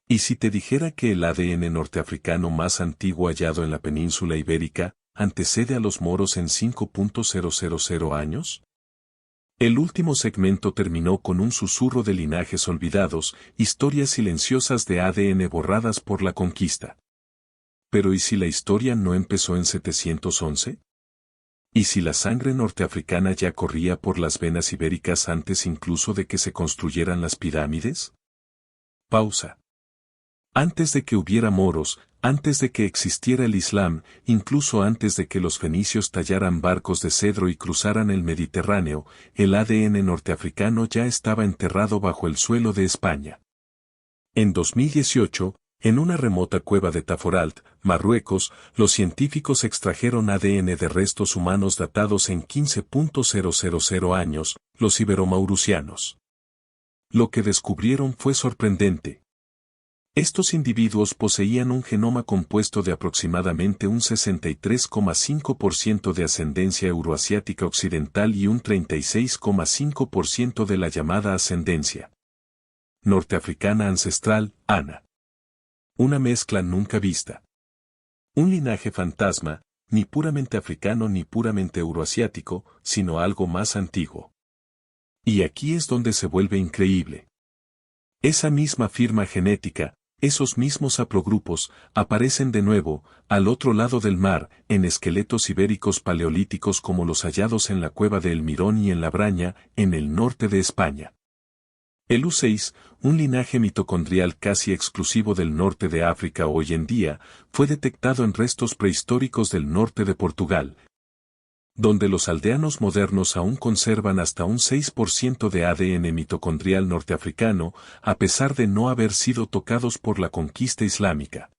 ¿Y si te dijera que el ADN norteafricano más antiguo hallado en la península ibérica antecede a los moros en 5.000 años? El último segmento terminó con un susurro de linajes olvidados, historias silenciosas de ADN borradas por la conquista. Pero ¿y si la historia no empezó en 711? ¿Y si la sangre norteafricana ya corría por las venas ibéricas antes incluso de que se construyeran las pirámides? Pausa. Antes de que hubiera moros, antes de que existiera el Islam, incluso antes de que los fenicios tallaran barcos de cedro y cruzaran el Mediterráneo, el ADN norteafricano ya estaba enterrado bajo el suelo de España. En 2018, en una remota cueva de Taforalt, Marruecos, los científicos extrajeron ADN de restos humanos datados en 15.000 años, los iberomaurusianos. Lo que descubrieron fue sorprendente. Estos individuos poseían un genoma compuesto de aproximadamente un 63,5% de ascendencia euroasiática occidental y un 36,5% de la llamada ascendencia norteafricana ancestral, ANA. Una mezcla nunca vista. Un linaje fantasma, ni puramente africano ni puramente euroasiático, sino algo más antiguo. Y aquí es donde se vuelve increíble. Esa misma firma genética, esos mismos haplogrupos, aparecen de nuevo, al otro lado del mar, en esqueletos ibéricos paleolíticos como los hallados en la cueva de El Mirón y en La Braña, en el norte de España. El U6, un linaje mitocondrial casi exclusivo del norte de África hoy en día, fue detectado en restos prehistóricos del norte de Portugal, donde los aldeanos modernos aún conservan hasta un 6% de ADN mitocondrial norteafricano, a pesar de no haber sido tocados por la conquista islámica.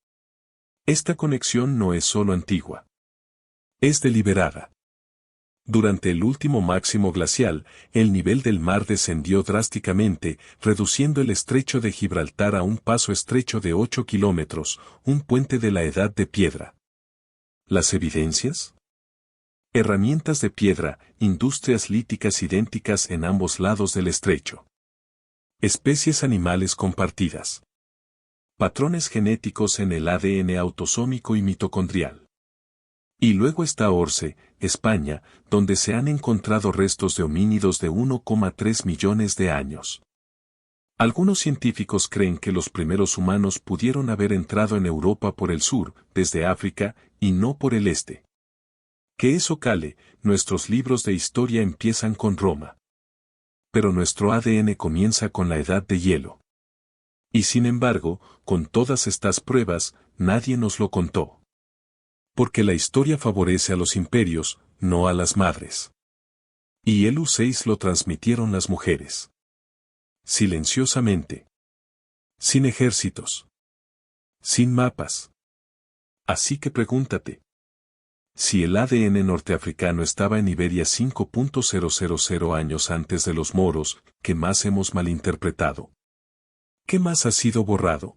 Esta conexión no es solo antigua. Es deliberada. Durante el último máximo glacial, el nivel del mar descendió drásticamente, reduciendo el estrecho de Gibraltar a un paso estrecho de 8 kilómetros, un puente de la Edad de Piedra. ¿Las evidencias? Herramientas de piedra, industrias líticas idénticas en ambos lados del estrecho. Especies animales compartidas. Patrones genéticos en el ADN autosómico y mitocondrial. Y luego está Orce, España, donde se han encontrado restos de homínidos de 1,3 millones de años. Algunos científicos creen que los primeros humanos pudieron haber entrado en Europa por el sur, desde África, y no por el este. Que eso cale, nuestros libros de historia empiezan con Roma. Pero nuestro ADN comienza con la edad de hielo. Y sin embargo, con todas estas pruebas, nadie nos lo contó. Porque la historia favorece a los imperios, no a las madres. Y el U6 lo transmitieron las mujeres. Silenciosamente. Sin ejércitos. Sin mapas. Así que pregúntate. Si el ADN norteafricano estaba en Iberia 5.000 años antes de los moros, ¿qué más hemos malinterpretado? ¿Qué más ha sido borrado?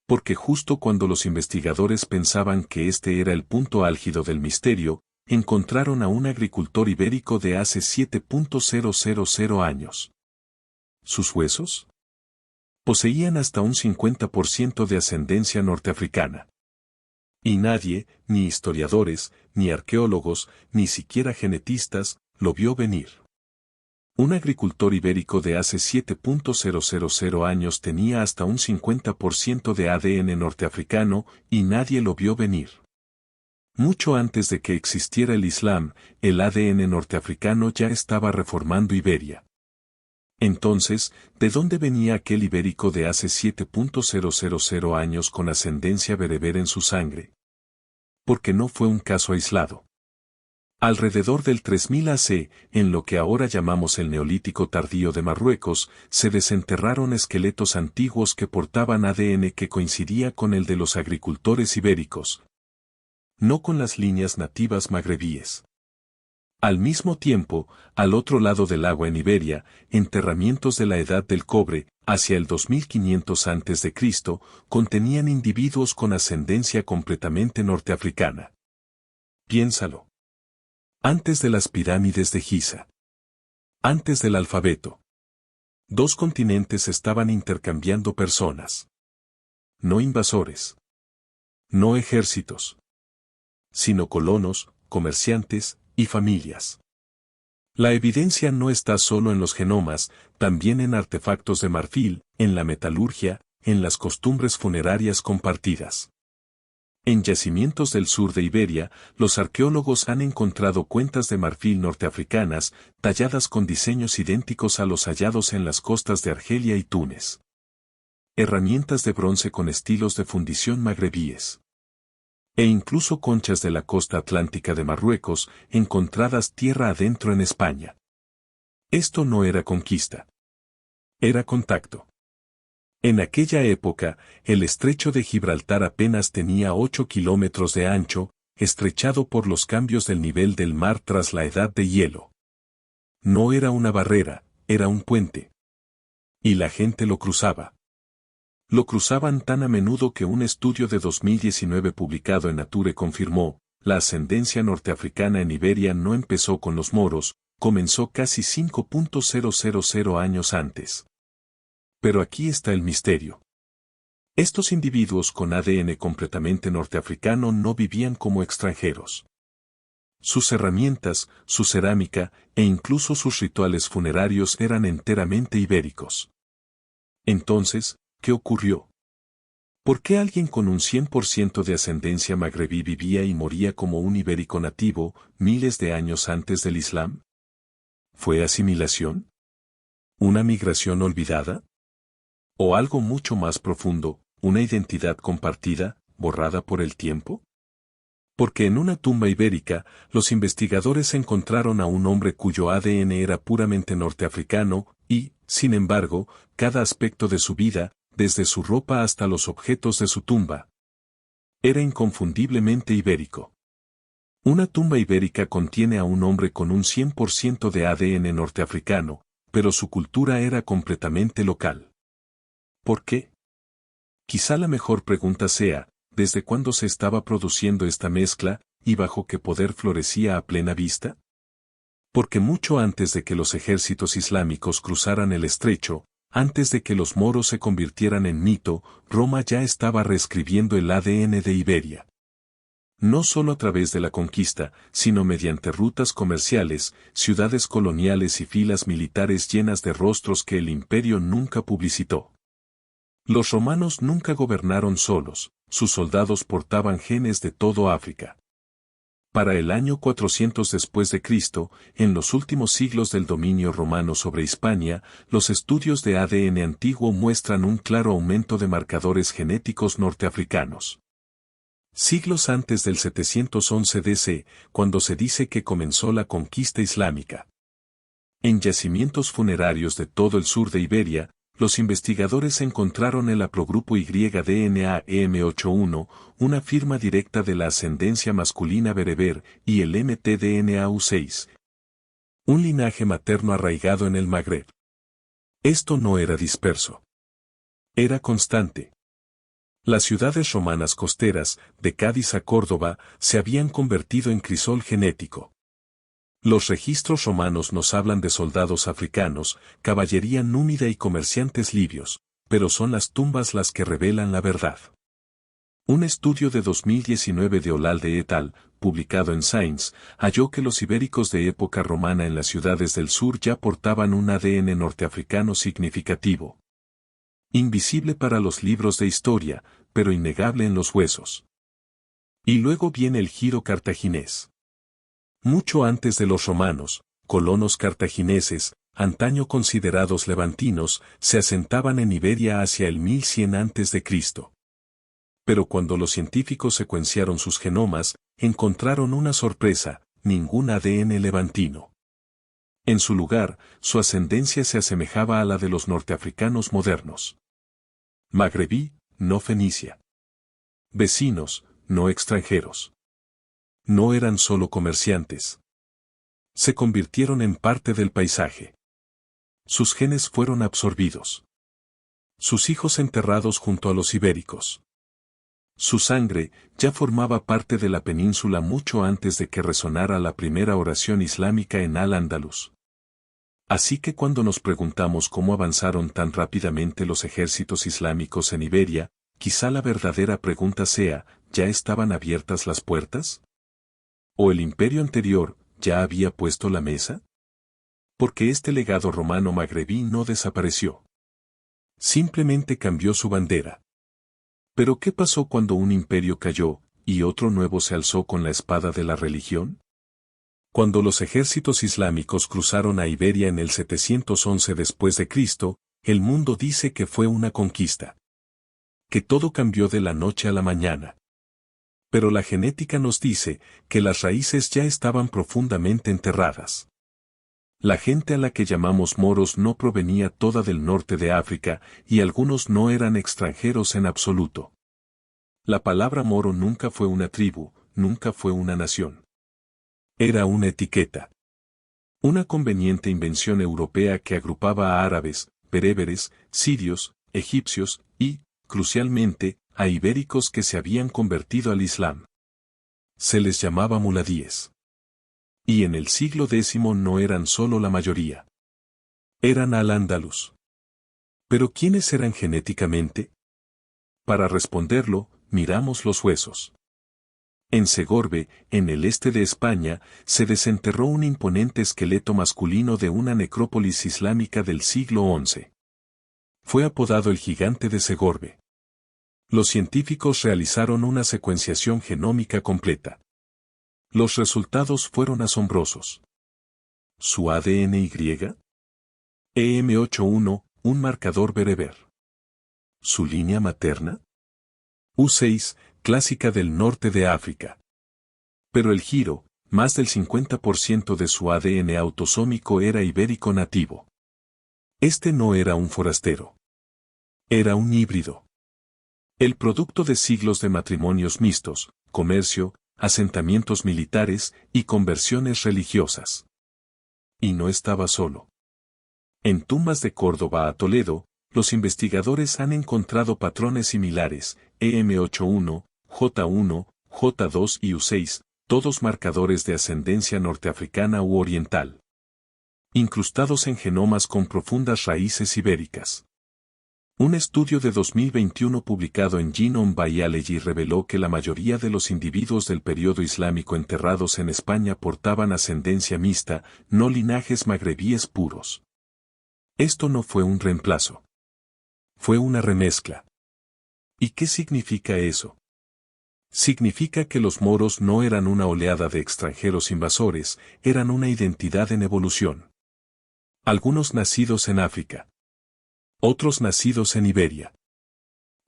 Porque justo cuando los investigadores pensaban que este era el punto álgido del misterio, encontraron a un agricultor ibérico de hace 7.000 años. ¿Sus huesos? Poseían hasta un 50% de ascendencia norteafricana. Y nadie, ni historiadores, ni arqueólogos, ni siquiera genetistas, lo vio venir. Un agricultor ibérico de hace 7.000 años tenía hasta un 50% de ADN norteafricano, y nadie lo vio venir. Mucho antes de que existiera el Islam, el ADN norteafricano ya estaba reformando Iberia. Entonces, ¿de dónde venía aquel ibérico de hace 7.000 años con ascendencia bereber en su sangre? Porque no fue un caso aislado. Alrededor del 3000 AC, en lo que ahora llamamos el Neolítico tardío de Marruecos, se desenterraron esqueletos antiguos que portaban ADN que coincidía con el de los agricultores ibéricos, no con las líneas nativas magrebíes. Al mismo tiempo, al otro lado del agua en Iberia, enterramientos de la Edad del Cobre, hacia el 2500 a.C., contenían individuos con ascendencia completamente norteafricana. Piénsalo. Antes de las pirámides de Giza. Antes del alfabeto. Dos continentes estaban intercambiando personas. no invasores, no ejércitos, sino colonos, comerciantes y familias. La evidencia no está solo en los genomas, también en artefactos de marfil, en la metalurgia, en las costumbres funerarias compartidas. En yacimientos del sur de Iberia, los arqueólogos han encontrado cuentas de marfil norteafricanas, talladas con diseños idénticos a los hallados en las costas de Argelia y Túnez. Herramientas de bronce con estilos de fundición magrebíes. E incluso conchas de la costa atlántica de Marruecos, encontradas tierra adentro en España. Esto no era conquista. Era contacto. En aquella época, el estrecho de Gibraltar apenas tenía 8 kilómetros de ancho, estrechado por los cambios del nivel del mar tras la edad de hielo. No era una barrera, era un puente. Y la gente lo cruzaba. Lo cruzaban tan a menudo que un estudio de 2019 publicado en Nature confirmó, la ascendencia norteafricana en Iberia no empezó con los moros, comenzó casi 5.000 años antes. Pero aquí está el misterio. Estos individuos con ADN completamente norteafricano no vivían como extranjeros. Sus herramientas, su cerámica e incluso sus rituales funerarios eran enteramente ibéricos. Entonces, ¿qué ocurrió? ¿Por qué alguien con un 100% de ascendencia magrebí vivía y moría como un ibérico nativo miles de años antes del Islam? ¿Fue asimilación? ¿Una migración olvidada? ¿O algo mucho más profundo, una identidad compartida, borrada por el tiempo? Porque en una tumba ibérica, los investigadores encontraron a un hombre cuyo ADN era puramente norteafricano y, sin embargo, cada aspecto de su vida, desde su ropa hasta los objetos de su tumba, era inconfundiblemente ibérico. Una tumba ibérica contiene a un hombre con un 100% de ADN norteafricano, pero su cultura era completamente local. ¿Por qué? Quizá la mejor pregunta sea, ¿desde cuándo se estaba produciendo esta mezcla, y bajo qué poder florecía a plena vista? Porque mucho antes de que los ejércitos islámicos cruzaran el estrecho, antes de que los moros se convirtieran en mito, Roma ya estaba reescribiendo el ADN de Iberia. No solo a través de la conquista, sino mediante rutas comerciales, ciudades coloniales y filas militares llenas de rostros que el imperio nunca publicitó. Los romanos nunca gobernaron solos, sus soldados portaban genes de todo África. Para el año 400 después de Cristo, en los últimos siglos del dominio romano sobre Hispania, los estudios de ADN antiguo muestran un claro aumento de marcadores genéticos norteafricanos. Siglos antes del 711 DC, cuando se dice que comenzó la conquista islámica. En yacimientos funerarios de todo el sur de Iberia, los investigadores encontraron el haplogrupo Y-DNA EM81, una firma directa de la ascendencia masculina bereber, y el mtDNA U6, un linaje materno arraigado en el Magreb. Esto no era disperso. Era constante. Las ciudades romanas costeras, de Cádiz a Córdoba, se habían convertido en crisol genético. Los registros romanos nos hablan de soldados africanos, caballería númida y comerciantes libios, pero son las tumbas las que revelan la verdad. Un estudio de 2019 de Olalde et al., publicado en Science, halló que los ibéricos de época romana en las ciudades del sur ya portaban un ADN norteafricano significativo. Invisible para los libros de historia, pero innegable en los huesos. Y luego viene el giro cartaginés. Mucho antes de los romanos, colonos cartagineses, antaño considerados levantinos, se asentaban en Iberia hacia el 1100 a.C. Pero cuando los científicos secuenciaron sus genomas, encontraron una sorpresa: ningún ADN levantino. En su lugar, su ascendencia se asemejaba a la de los norteafricanos modernos. Magrebí, no fenicia. Vecinos, no extranjeros. No eran solo comerciantes. Se convirtieron en parte del paisaje. Sus genes fueron absorbidos. Sus hijos enterrados junto a los ibéricos. Su sangre ya formaba parte de la península mucho antes de que resonara la primera oración islámica en Al-Ándalus. Así que cuando nos preguntamos cómo avanzaron tan rápidamente los ejércitos islámicos en Iberia, quizá la verdadera pregunta sea, ¿ya estaban abiertas las puertas? ¿O el imperio anterior ya había puesto la mesa? Porque este legado romano magrebí no desapareció. Simplemente cambió su bandera. ¿Pero qué pasó cuando un imperio cayó, y otro nuevo se alzó con la espada de la religión? Cuando los ejércitos islámicos cruzaron a Iberia en el 711 después de Cristo, el mundo dice que fue una conquista. Que todo cambió de la noche a la mañana. Pero la genética nos dice que las raíces ya estaban profundamente enterradas. La gente a la que llamamos moros no provenía toda del norte de África, y algunos no eran extranjeros en absoluto. La palabra moro nunca fue una tribu, nunca fue una nación. Era una etiqueta. Una conveniente invención europea que agrupaba a árabes, bereberes, sirios, egipcios y, crucialmente, a ibéricos que se habían convertido al Islam. Se les llamaba muladíes. Y en el siglo X no eran solo la mayoría. Eran al-Ándalus. ¿Pero quiénes eran genéticamente? Para responderlo, miramos los huesos. En Segorbe, en el este de España, se desenterró un imponente esqueleto masculino de una necrópolis islámica del siglo XI. Fue apodado el gigante de Segorbe. Los científicos realizaron una secuenciación genómica completa. Los resultados fueron asombrosos. ¿Su ADN-Y? EM81, un marcador bereber. ¿Su línea materna? U6, clásica del norte de África. Pero el giro, más del 50% de su ADN autosómico era ibérico nativo. Este no era un forastero. Era un híbrido. El producto de siglos de matrimonios mixtos, comercio, asentamientos militares y conversiones religiosas. Y no estaba solo. En tumbas de Córdoba a Toledo, los investigadores han encontrado patrones similares, EM81, J1, J2 y U6, todos marcadores de ascendencia norteafricana u oriental. Incrustados en genomas con profundas raíces ibéricas. Un estudio de 2021 publicado en Genome Biology reveló que la mayoría de los individuos del periodo islámico enterrados en España portaban ascendencia mixta, no linajes magrebíes puros. Esto no fue un reemplazo. Fue una remezcla. ¿Y qué significa eso? Significa que los moros no eran una oleada de extranjeros invasores, eran una identidad en evolución. Algunos nacidos en África. Otros nacidos en Iberia.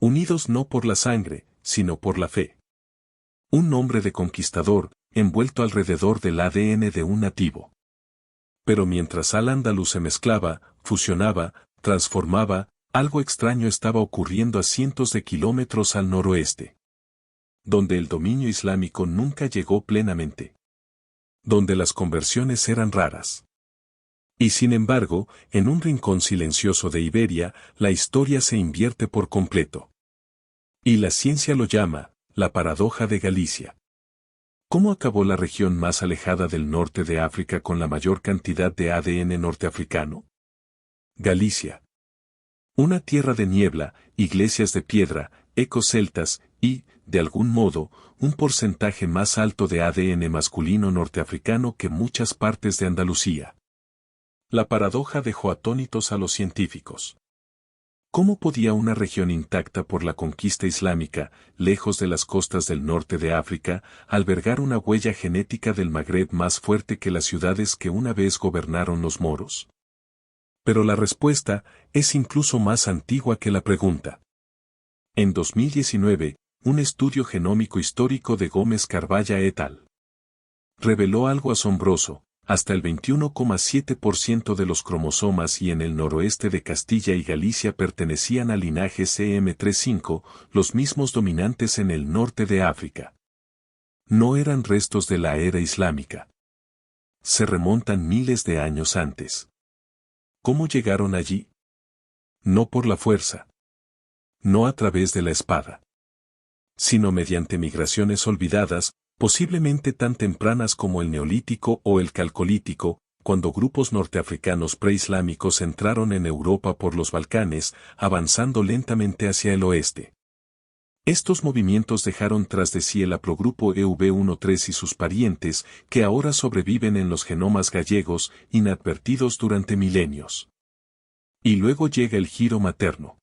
Unidos no por la sangre, sino por la fe. Un nombre de conquistador, envuelto alrededor del ADN de un nativo. Pero mientras al-Ándalus se mezclaba, fusionaba, transformaba, algo extraño estaba ocurriendo a cientos de kilómetros al noroeste. Donde el dominio islámico nunca llegó plenamente. Donde las conversiones eran raras. Y sin embargo, en un rincón silencioso de Iberia, la historia se invierte por completo. Y la ciencia lo llama, la paradoja de Galicia. ¿Cómo acabó la región más alejada del norte de África con la mayor cantidad de ADN norteafricano? Galicia. Una tierra de niebla, iglesias de piedra, ecos celtas y, de algún modo, un porcentaje más alto de ADN masculino norteafricano que muchas partes de Andalucía. La paradoja dejó atónitos a los científicos. ¿Cómo podía una región intacta por la conquista islámica, lejos de las costas del norte de África, albergar una huella genética del Magreb más fuerte que las ciudades que una vez gobernaron los moros? Pero la respuesta es incluso más antigua que la pregunta. En 2019, un estudio genómico histórico de Gómez Carballa et al. Reveló algo asombroso. Hasta el 21,7% de los cromosomas y en el noroeste de Castilla y Galicia pertenecían al linaje CM35, los mismos dominantes en el norte de África. No eran restos de la era islámica. Se remontan miles de años antes. ¿Cómo llegaron allí? No por la fuerza. No a través de la espada. Sino mediante migraciones olvidadas, posiblemente tan tempranas como el Neolítico o el Calcolítico, cuando grupos norteafricanos preislámicos entraron en Europa por los Balcanes, avanzando lentamente hacia el oeste. Estos movimientos dejaron tras de sí el haplogrupo EV13 y sus parientes, que ahora sobreviven en los genomas gallegos, inadvertidos durante milenios. Y luego llega el giro materno.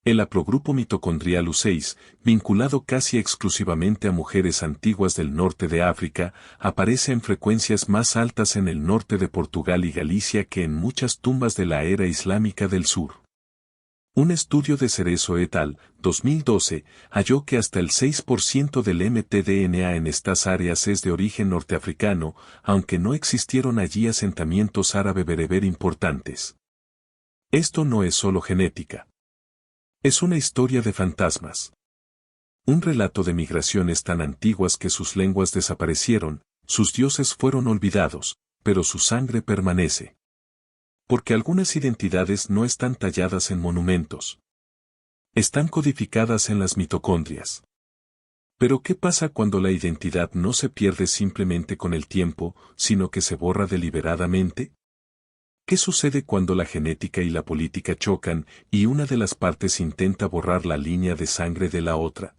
El haplogrupo mitocondrial U6, vinculado casi exclusivamente a mujeres antiguas del norte de África, aparece en frecuencias más altas en el norte de Portugal y Galicia que en muchas tumbas de la era islámica del sur. Un estudio de Cerezo et al. 2012 halló que hasta el 6% del mtDNA en estas áreas es de origen norteafricano, aunque no existieron allí asentamientos árabe-bereber importantes. Esto no es solo genética. Es una historia de fantasmas. Un relato de migraciones tan antiguas que sus lenguas desaparecieron, sus dioses fueron olvidados, pero su sangre permanece. Porque algunas identidades no están talladas en monumentos. Están codificadas en las mitocondrias. Pero ¿qué pasa cuando la identidad no se pierde simplemente con el tiempo, sino que se borra deliberadamente? ¿Qué sucede cuando la genética y la política chocan y una de las partes intenta borrar la línea de sangre de la otra?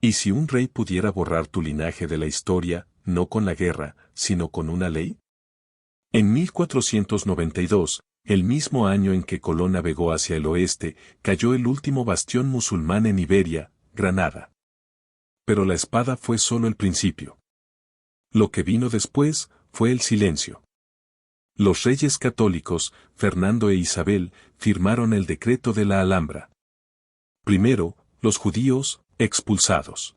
¿Y si un rey pudiera borrar tu linaje de la historia, no con la guerra, sino con una ley? En 1492, el mismo año en que Colón navegó hacia el oeste, cayó el último bastión musulmán en Iberia, Granada. Pero la espada fue solo el principio. Lo que vino después fue el silencio. Los reyes católicos, Fernando e Isabel, firmaron el decreto de la Alhambra. Primero, los judíos, expulsados.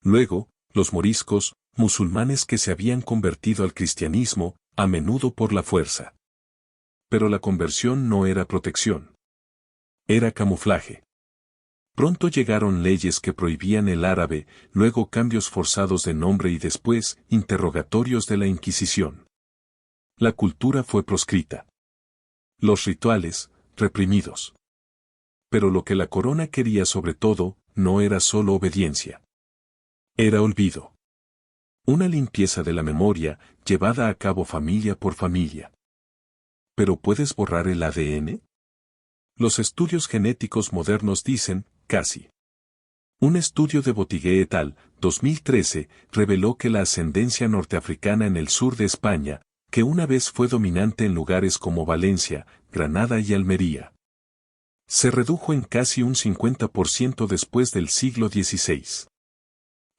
Luego, los moriscos, musulmanes que se habían convertido al cristianismo, a menudo por la fuerza. Pero la conversión no era protección. Era camuflaje. Pronto llegaron leyes que prohibían el árabe, luego cambios forzados de nombre y después interrogatorios de la Inquisición. La cultura fue proscrita. Los rituales, reprimidos. Pero lo que la corona quería sobre todo, no era solo obediencia. Era olvido. Una limpieza de la memoria, llevada a cabo familia por familia. ¿Pero puedes borrar el ADN? Los estudios genéticos modernos dicen, casi. Un estudio de Botigué et al. 2013 reveló que la ascendencia norteafricana en el sur de España, que una vez fue dominante en lugares como Valencia, Granada y Almería, se redujo en casi un 50% después del siglo XVI.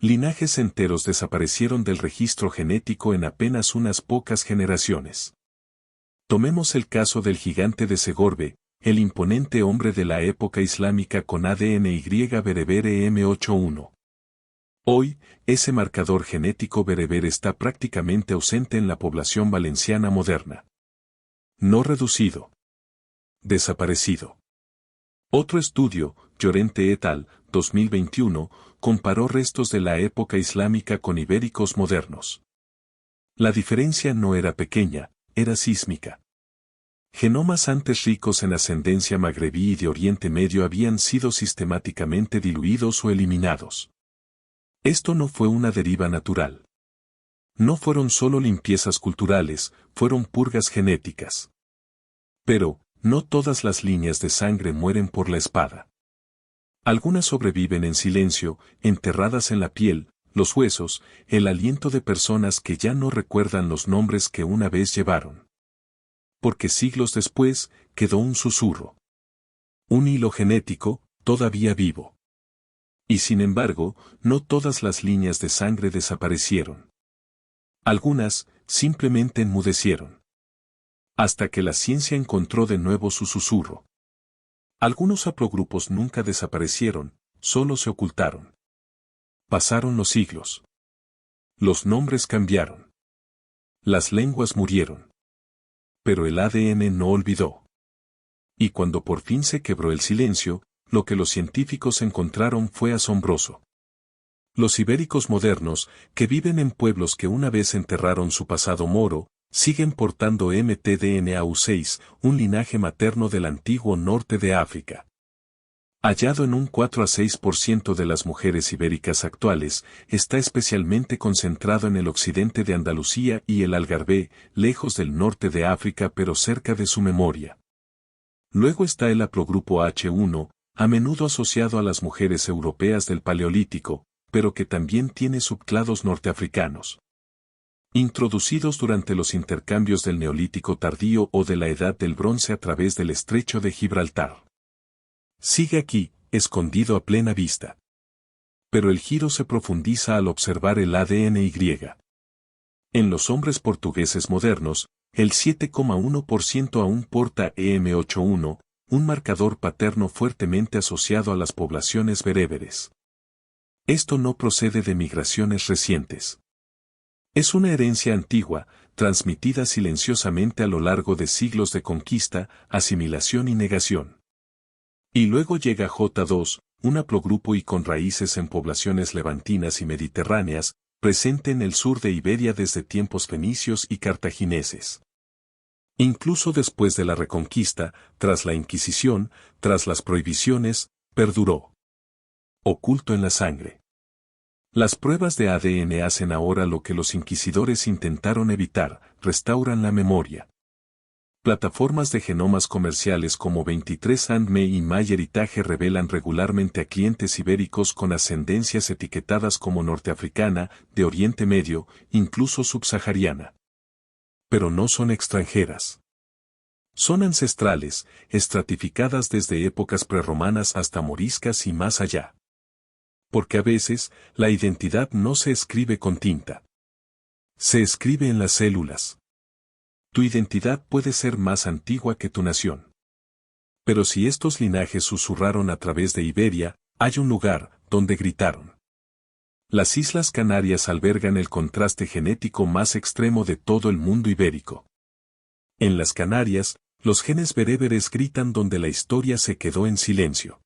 Linajes enteros desaparecieron del registro genético en apenas unas pocas generaciones. Tomemos el caso del gigante de Segorbe, el imponente hombre de la época islámica con ADN Y bereber M81. Hoy, ese marcador genético bereber está prácticamente ausente en la población valenciana moderna. No reducido. Desaparecido. Otro estudio, Llorente et al. 2021, comparó restos de la época islámica con ibéricos modernos. La diferencia no era pequeña, era sísmica. Genomas antes ricos en ascendencia magrebí y de Oriente Medio habían sido sistemáticamente diluidos o eliminados. Esto no fue una deriva natural. No fueron solo limpiezas culturales, fueron purgas genéticas. Pero, no todas las líneas de sangre mueren por la espada. Algunas sobreviven en silencio, enterradas en la piel, los huesos, el aliento de personas que ya no recuerdan los nombres que una vez llevaron. Porque siglos después, quedó un susurro. Un hilo genético, todavía vivo. Y sin embargo, no todas las líneas de sangre desaparecieron. Algunas, simplemente enmudecieron. Hasta que la ciencia encontró de nuevo su susurro. Algunos haplogrupos nunca desaparecieron, solo se ocultaron. Pasaron los siglos. Los nombres cambiaron. Las lenguas murieron. Pero el ADN no olvidó. Y cuando por fin se quebró el silencio, lo que los científicos encontraron fue asombroso. Los ibéricos modernos, que viven en pueblos que una vez enterraron su pasado moro, siguen portando mtDNA U6, un linaje materno del antiguo norte de África. Hallado en un 4 a 6% de las mujeres ibéricas actuales, está especialmente concentrado en el occidente de Andalucía y el Algarve, lejos del norte de África pero cerca de su memoria. Luego está el haplogrupo H1, a menudo asociado a las mujeres europeas del Paleolítico, pero que también tiene subclados norteafricanos. Introducidos durante los intercambios del Neolítico tardío o de la Edad del Bronce a través del Estrecho de Gibraltar. Sigue aquí, escondido a plena vista. Pero el giro se profundiza al observar el ADN Y. En los hombres portugueses modernos, el 7,1% aún porta EM81, un marcador paterno fuertemente asociado a las poblaciones bereberes. Esto no procede de migraciones recientes. Es una herencia antigua, transmitida silenciosamente a lo largo de siglos de conquista, asimilación y negación. Y luego llega J2, un haplogrupo y con raíces en poblaciones levantinas y mediterráneas, presente en el sur de Iberia desde tiempos fenicios y cartagineses. Incluso después de la Reconquista, tras la Inquisición, tras las prohibiciones, perduró. Oculto en la sangre. Las pruebas de ADN hacen ahora lo que los inquisidores intentaron evitar, restauran la memoria. Plataformas de genomas comerciales como 23andMe y MyHeritage revelan regularmente a clientes ibéricos con ascendencias etiquetadas como norteafricana, de Oriente Medio, incluso subsahariana. Pero no son extranjeras. Son ancestrales, estratificadas desde épocas prerromanas hasta moriscas y más allá. Porque a veces, la identidad no se escribe con tinta. Se escribe en las células. Tu identidad puede ser más antigua que tu nación. Pero si estos linajes susurraron a través de Iberia, hay un lugar donde gritaron. Las Islas Canarias albergan el contraste genético más extremo de todo el mundo ibérico. En las Canarias, los genes bereberes gritan donde la historia se quedó en silencio.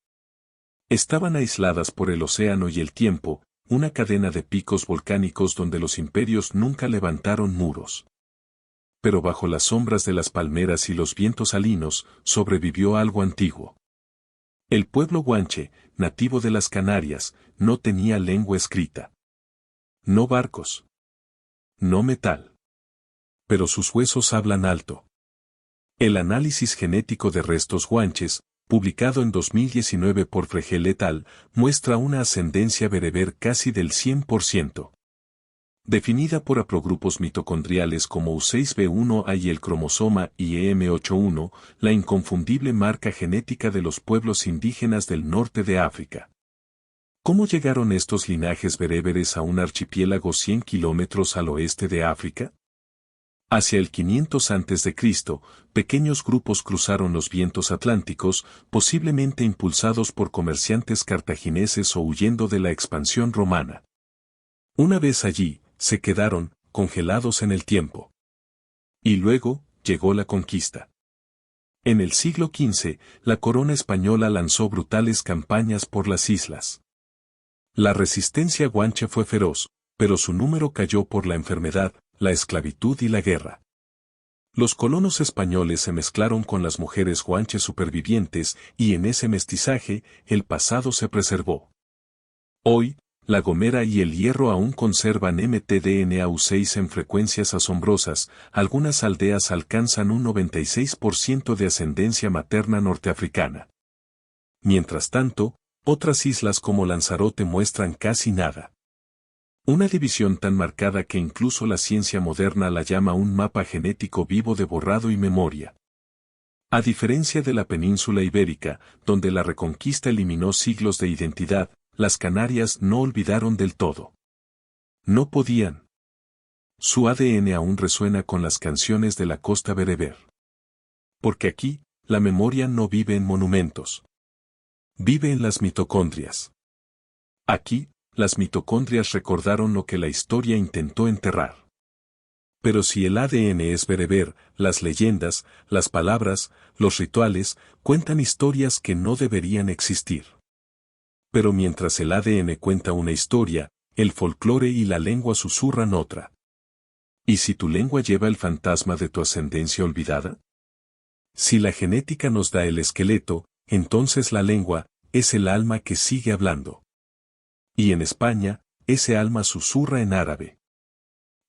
Estaban aisladas por el océano y el tiempo, una cadena de picos volcánicos donde los imperios nunca levantaron muros. Pero bajo las sombras de las palmeras y los vientos salinos, sobrevivió algo antiguo. El pueblo guanche, nativo de las Canarias, no tenía lengua escrita. No barcos. No metal. Pero sus huesos hablan alto. El análisis genético de restos guanches, publicado en 2019 por Fregel et al., muestra una ascendencia bereber casi del 100%. Definida por haplogrupos mitocondriales como U6B1A y el cromosoma IEM81, la inconfundible marca genética de los pueblos indígenas del norte de África. ¿Cómo llegaron estos linajes bereberes a un archipiélago 100 kilómetros al oeste de África? Hacia el 500 a.C., pequeños grupos cruzaron los vientos atlánticos, posiblemente impulsados por comerciantes cartagineses o huyendo de la expansión romana. Una vez allí, se quedaron, congelados en el tiempo. Y luego, llegó la conquista. En el siglo XV, la corona española lanzó brutales campañas por las islas. La resistencia guanche fue feroz, pero su número cayó por la enfermedad, la esclavitud y la guerra. Los colonos españoles se mezclaron con las mujeres guanches supervivientes y en ese mestizaje, el pasado se preservó. Hoy, La Gomera y el Hierro aún conservan mtDNA-U6 en frecuencias asombrosas, algunas aldeas alcanzan un 96% de ascendencia materna norteafricana. Mientras tanto, otras islas como Lanzarote muestran casi nada. Una división tan marcada que incluso la ciencia moderna la llama un mapa genético vivo de borrado y memoria. A diferencia de la península ibérica, donde la Reconquista eliminó siglos de identidad, las Canarias no olvidaron del todo. No podían. Su ADN aún resuena con las canciones de la costa bereber. Porque aquí, la memoria no vive en monumentos. Vive en las mitocondrias. Aquí, las mitocondrias recordaron lo que la historia intentó enterrar. Pero si el ADN es bereber, las leyendas, las palabras, los rituales, cuentan historias que no deberían existir. Pero mientras el ADN cuenta una historia, el folclore y la lengua susurran otra. ¿Y si tu lengua lleva el fantasma de tu ascendencia olvidada? Si la genética nos da el esqueleto, entonces la lengua es el alma que sigue hablando. Y en España, ese alma susurra en árabe.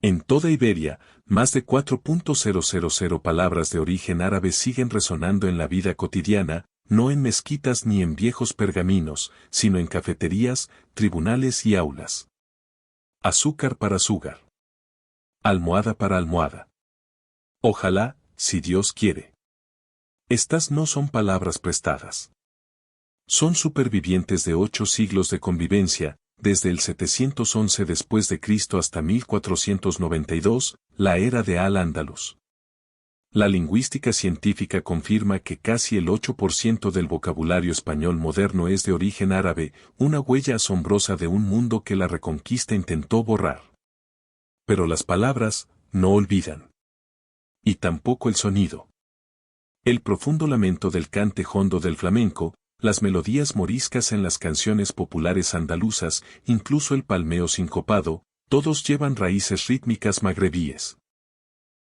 En toda Iberia, más de 4.000 palabras de origen árabe siguen resonando en la vida cotidiana, no en mezquitas ni en viejos pergaminos, sino en cafeterías, tribunales y aulas. Azúcar para azúcar. Almohada para almohada. Ojalá, si Dios quiere. Estas no son palabras prestadas. Son supervivientes de 8 siglos de convivencia, desde el 711 después de Cristo hasta 1492, la era de Al-Ándalus. La lingüística científica confirma que casi el 8% del vocabulario español moderno es de origen árabe, una huella asombrosa de un mundo que la Reconquista intentó borrar. Pero las palabras no olvidan. Y tampoco el sonido. El profundo lamento del cante jondo del flamenco, las melodías moriscas en las canciones populares andaluzas, incluso el palmeo sincopado, todos llevan raíces rítmicas magrebíes.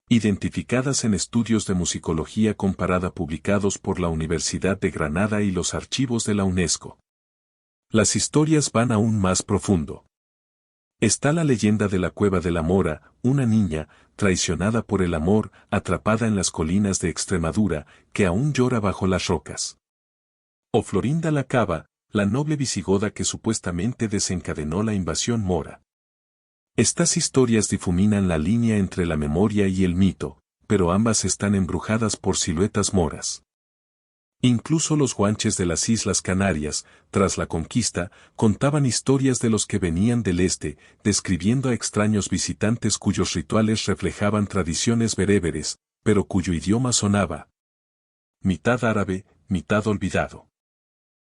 Identificadas en estudios de musicología comparada publicados por la Universidad de Granada y los archivos de la UNESCO. Las historias van aún más profundo. Está la leyenda de la Cueva de la Mora, una niña, traicionada por el amor, atrapada en las colinas de Extremadura, que aún llora bajo las rocas. O Florinda la Cava, la noble visigoda que supuestamente desencadenó la invasión mora. Estas historias difuminan la línea entre la memoria y el mito, pero ambas están embrujadas por siluetas moras. Incluso los guanches de las Islas Canarias, tras la conquista, contaban historias de los que venían del este, describiendo a extraños visitantes cuyos rituales reflejaban tradiciones bereberes, pero cuyo idioma sonaba mitad árabe, mitad olvidado.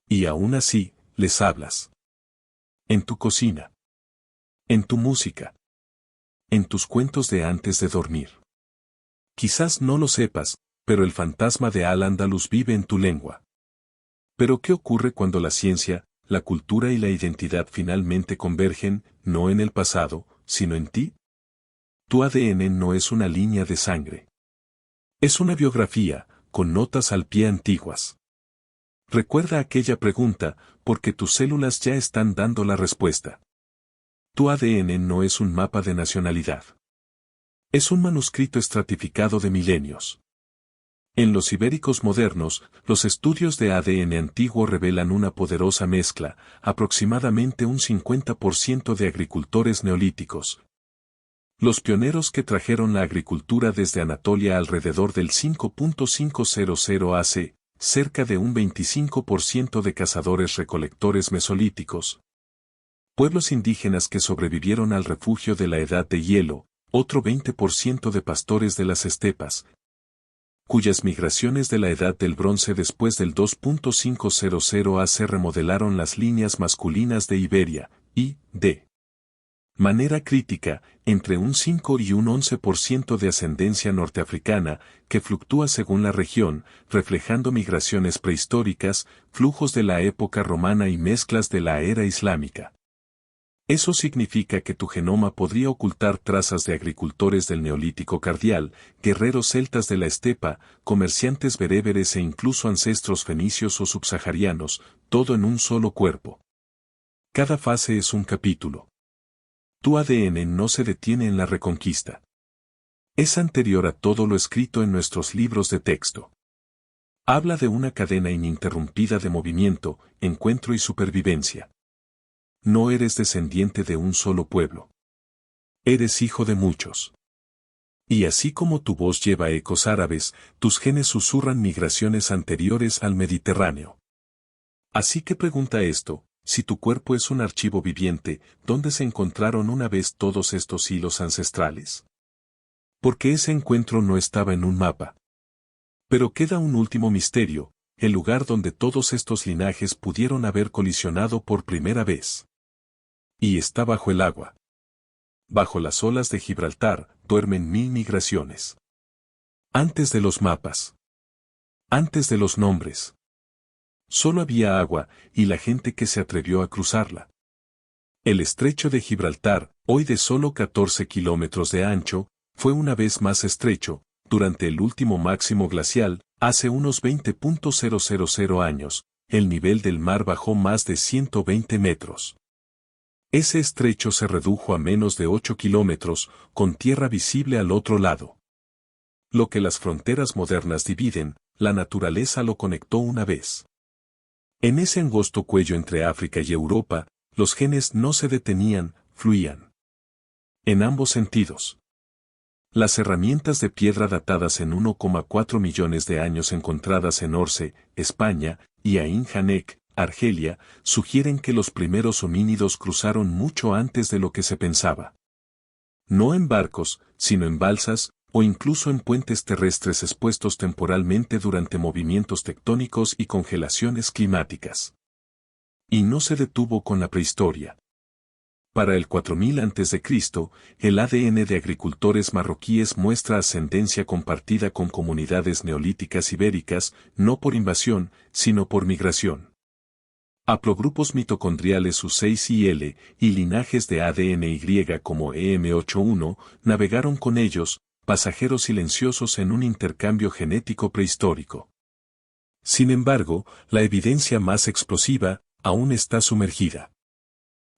Y aún así, les hablas. En tu cocina. En tu música. En tus cuentos de antes de dormir. Quizás no lo sepas, pero el fantasma de Al-Ándalus vive en tu lengua. Pero ¿qué ocurre cuando la ciencia, la cultura y la identidad finalmente convergen, no en el pasado, sino en ti? Tu ADN no es una línea de sangre. Es una biografía, con notas al pie antiguas. Recuerda aquella pregunta, porque tus células ya están dando la respuesta. Tu ADN no es un mapa de nacionalidad. Es un manuscrito estratificado de milenios. En los ibéricos modernos, los estudios de ADN antiguo revelan una poderosa mezcla, aproximadamente un 50% de agricultores neolíticos. Los pioneros que trajeron la agricultura desde Anatolia alrededor del 5.500 AC, cerca de un 25% de cazadores-recolectores mesolíticos. Pueblos indígenas que sobrevivieron al refugio de la edad de hielo, otro 20% de pastores de las estepas, cuyas migraciones de la edad del bronce después del 2.500 AC remodelaron las líneas masculinas de Iberia, y, de manera crítica, entre un 5 y un 11% de ascendencia norteafricana, que fluctúa según la región, reflejando migraciones prehistóricas, flujos de la época romana y mezclas de la era islámica. Eso significa que tu genoma podría ocultar trazas de agricultores del Neolítico cardial, guerreros celtas de la estepa, comerciantes bereberes e incluso ancestros fenicios o subsaharianos, todo en un solo cuerpo. Cada fase es un capítulo. Tu ADN no se detiene en la Reconquista. Es anterior a todo lo escrito en nuestros libros de texto. Habla de una cadena ininterrumpida de movimiento, encuentro y supervivencia. No eres descendiente de un solo pueblo. Eres hijo de muchos. Y así como tu voz lleva ecos árabes, tus genes susurran migraciones anteriores al Mediterráneo. Así que pregunta esto. Si tu cuerpo es un archivo viviente, ¿dónde se encontraron una vez todos estos hilos ancestrales? Porque ese encuentro no estaba en un mapa. Pero queda un último misterio, el lugar donde todos estos linajes pudieron haber colisionado por primera vez. Y está bajo el agua. Bajo las olas de Gibraltar, duermen 1000 migraciones. Antes de los mapas. Antes de los nombres. Solo había agua, y la gente que se atrevió a cruzarla. El estrecho de Gibraltar, hoy de solo 14 kilómetros de ancho, fue una vez más estrecho, durante el último máximo glacial, hace unos 20.000 años, el nivel del mar bajó más de 120 metros. Ese estrecho se redujo a menos de 8 kilómetros, con tierra visible al otro lado. Lo que las fronteras modernas dividen, la naturaleza lo conectó una vez. En ese angosto cuello entre África y Europa, los genes no se detenían, fluían. En ambos sentidos. Las herramientas de piedra datadas en 1,4 millones de años encontradas en Orce, España, y Ain Janek, Argelia, sugieren que los primeros homínidos cruzaron mucho antes de lo que se pensaba. No en barcos, sino en balsas, o incluso en puentes terrestres expuestos temporalmente durante movimientos tectónicos y congelaciones climáticas. Y no se detuvo con la prehistoria. Para el 4000 a.C., el ADN de agricultores marroquíes muestra ascendencia compartida con comunidades neolíticas ibéricas, no por invasión, sino por migración. Haplogrupos mitocondriales U6 y L, y linajes de ADN Y como EM81, navegaron con ellos, pasajeros silenciosos en un intercambio genético prehistórico. Sin embargo, la evidencia más explosiva, aún está sumergida.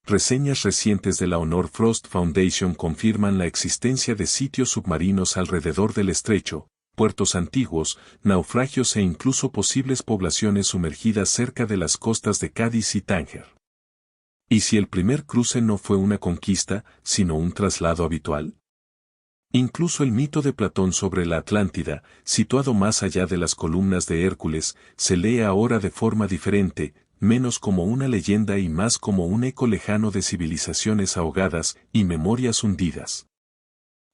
Reseñas recientes de la Honor Frost Foundation confirman la existencia de sitios submarinos alrededor del estrecho, puertos antiguos, naufragios e incluso posibles poblaciones sumergidas cerca de las costas de Cádiz y Tánger. ¿Y si el primer cruce no fue una conquista, sino un traslado habitual? Incluso el mito de Platón sobre la Atlántida, situado más allá de las columnas de Hércules, se lee ahora de forma diferente, menos como una leyenda y más como un eco lejano de civilizaciones ahogadas y memorias hundidas.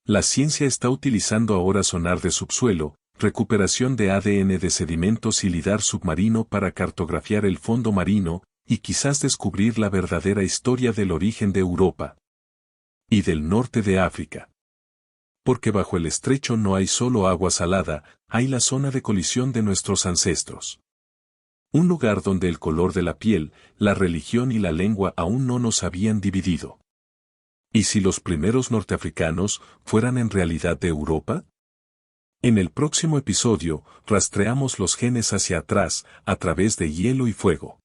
La ciencia está utilizando ahora sonar de subsuelo, recuperación de ADN de sedimentos y lidar submarino para cartografiar el fondo marino, y quizás descubrir la verdadera historia del origen de Europa y del norte de África. Porque bajo el estrecho no hay solo agua salada, hay la zona de colisión de nuestros ancestros. Un lugar donde el color de la piel, la religión y la lengua aún no nos habían dividido. ¿Y si los primeros norteafricanos fueran en realidad de Europa? En el próximo episodio, rastreamos los genes hacia atrás, a través de hielo y fuego.